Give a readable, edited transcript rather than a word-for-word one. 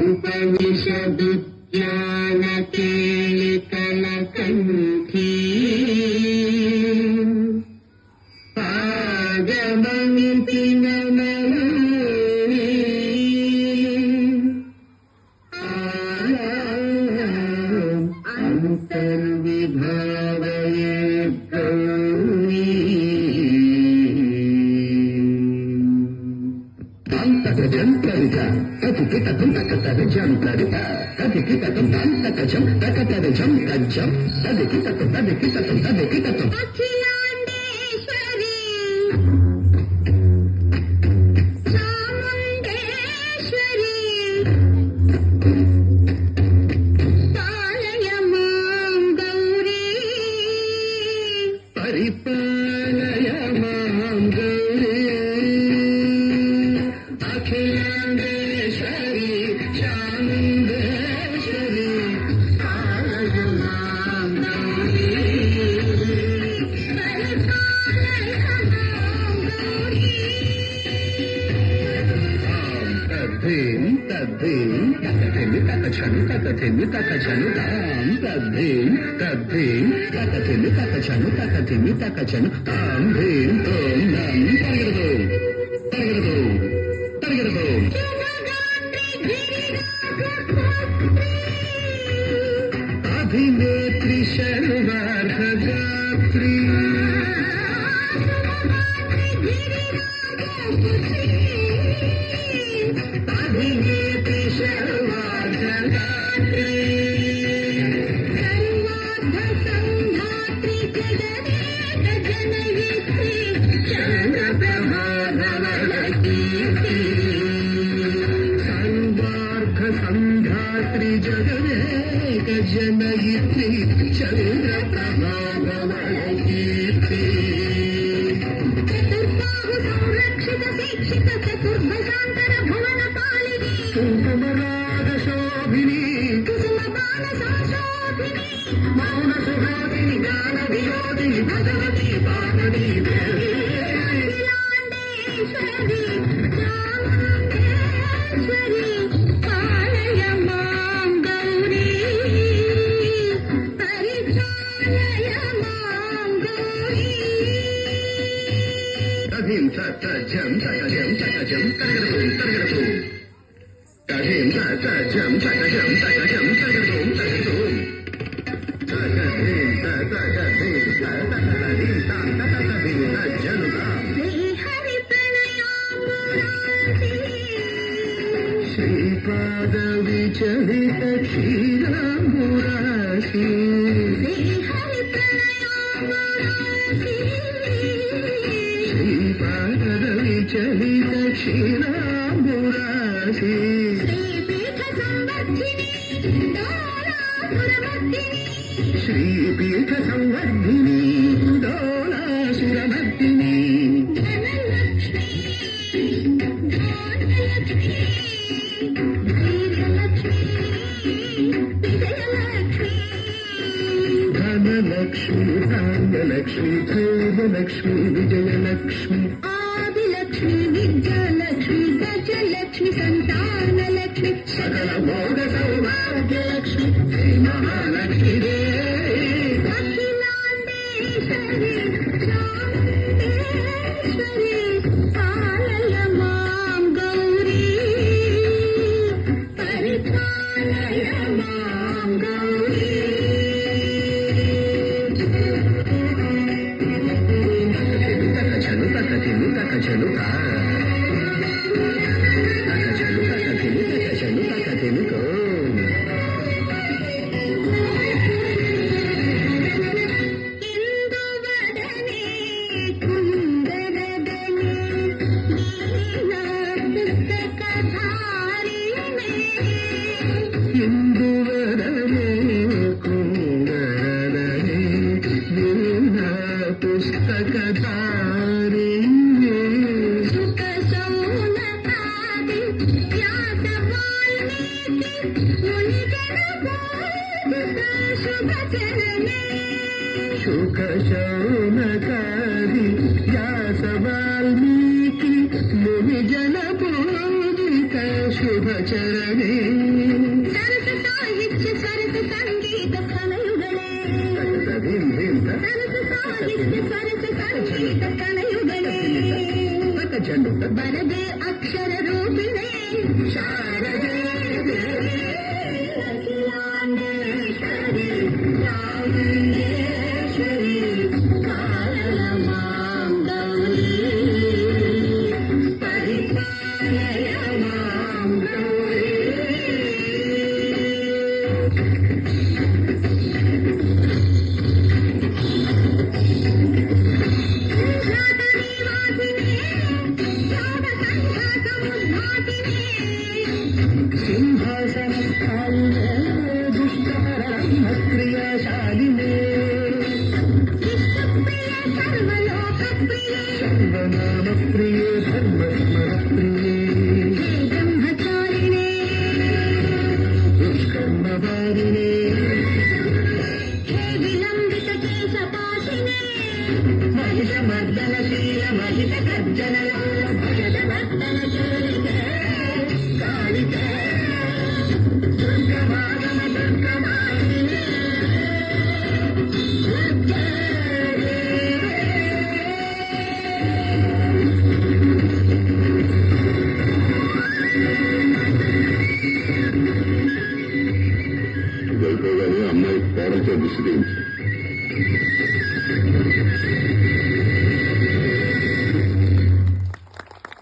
उपनिषदुद्यान केलिकलकण्ठी पादममिति नमः अंतर्विभावये गौरी अंतर्जंतरित तथिकितकं तकतरजंतरित तथिकितकं तकजं तकतरजं तज्जं तथिकितकं तथिकितकं तथिकितकं अखिलांडेश्वरी चामुंडेश्वरी पालय मां गौरी परिपालय मां गौरी अखिलांडेश्वरी चामुंडेश्वरी पालय मां गौरी परिपालय मां गौरी तद्धीं तद्धीं तकथिमि तकछनु तकथिमि तकछनु तां तद्धीं तद्धीं तकथिमि तकछनु तकथिमि तकछनु तां धीं तों नं तर्गदो तर्गदो तर्गदो अभिनेत्री शर्वार्धगात्री अभिनेत्री शर्वार्धगात्री सर्वार्धसंधात्री जगदेकजनयित्री चन्द्रप्रभाधवलकीर्ति सर्वार्धसंधात्री जगदेकजनयित्री चन्द्रप्रभाधवलकीर्ति चतुर्बाहु संरक्षित शिक्षित चतुर्भुजान्तर भुवन पालिनी कुङ्कुमराग शोभिनी कुसुमपान संशोभिनी मौन सुहासिनी ज्ञान वियोगिनी भगवती पावनी देवी अखिलांडेश्वरी चामुंडेश्वरी पालय मां गौरी परिपालय मां गौरी तधिं तजं तजं तजं तर्गदं तर्गदं तधिं तजं तजं तजं तर्गदं तर्गदं तजं तजं तजं तां तजं तजनुतां श्रीहरि प्रणयामुरारी श्रीपाद विचलित क्षीरामुरारी श्रीहरि प्रणयामुरारी श्रीपाद विचलित क्षीरामुरारी श्रीपीठ संवर्धिनी दोलासुरमर्दिनी श्रीपीठ संवर्धिनी दोलासुरमर्दिनी धनलक्ष्मी धनलक्ष्मी धीरलक्ष्मी विजयलक्ष्मी धनलक्ष्मी धान्यलक्ष्मी धैर्यलक्ष्मी विजयलक्ष्मी आदिलक्ष्मी विद्यालक्ष्मी गजलक्ष्मी संतानलक्ष्मी सकल भोग सौभाग्यलक्ष्मी श्री महालक्ष्मी देवी अखिलांडेश्वरी चामुंडेश्वरी पालय मां गौरी परिपालय मां गौरी तकछनु तकथिमि तकछनु तां तकछनु तकथिमि तकछनु तकथिमि तों इंदुवदने कुंदरदने लीलापुस्तकधारिणे इंदुवदने कुंदरदने लीलापुस्तकधारिणे सुख सौनकादि व्यास वाल्मीकि मुनिजन बोधित शुभ चरणे शुक शौनकादि व्यास वाल्मीकि मुनिजन बोधित शुभ ಶುಭಚರಣೆ ಸರಸ ಸಾಹಿತ್ಯ ಸರಸ ಸಂಗೀತ ಕಲಯುಗಳೇ ಸರಸ ಸಾಹಿತ್ಯ ಸರಸ ಸಂಗೀತ ಕಲಯುಗಳೇ ಬರದೆ ಅಕ್ಷರ ರೂಪಿಣೆ ಶಾರದೆ ಅಖಿಲಾಂಡೇಶ್ವರಿ ಚಾಮುಂಡೇಶ್ವರಿ ಕಾರಣ ಮಾಂ ಗೌರಿ ಪರಿಪಾಲಯ ಮಾಂ ಗೌರಿ ಸಿಂಹಾಸನ ಸ್ಥಾಯಿನೇ ದುಷ್ಟಹರಣ ಕ್ರಿಯಾಶಾಲಿನೇ ಸರ್ವನಾಮ ಪ್ರಿಯೇ ಧರ್ಮಸ್ಮರ ಪ್ರಿಯೇ ಬ್ರಹ್ಮಚಾರಿಣೇ ದುಷ್ಕರ್ಮವಾರಿಣೇ ಹೇ ವಿಲಂಬಿತ ಕೇಶಪಾಶಿನೇ ಮಹಿಷಮರ್ದನಶೀಲ ಮಹಿಷ ಗರ್ಜನ ಭಯದ ಮರ್ದನ ಚೋರಿಕೆ ಕಾಳಿಕೆ ದುರ್ಗಮಾಗಮ ದುರ್ಗಮಾಯಿನೇ అయిపోగానే అమ్మాయి కోడలతో దిశ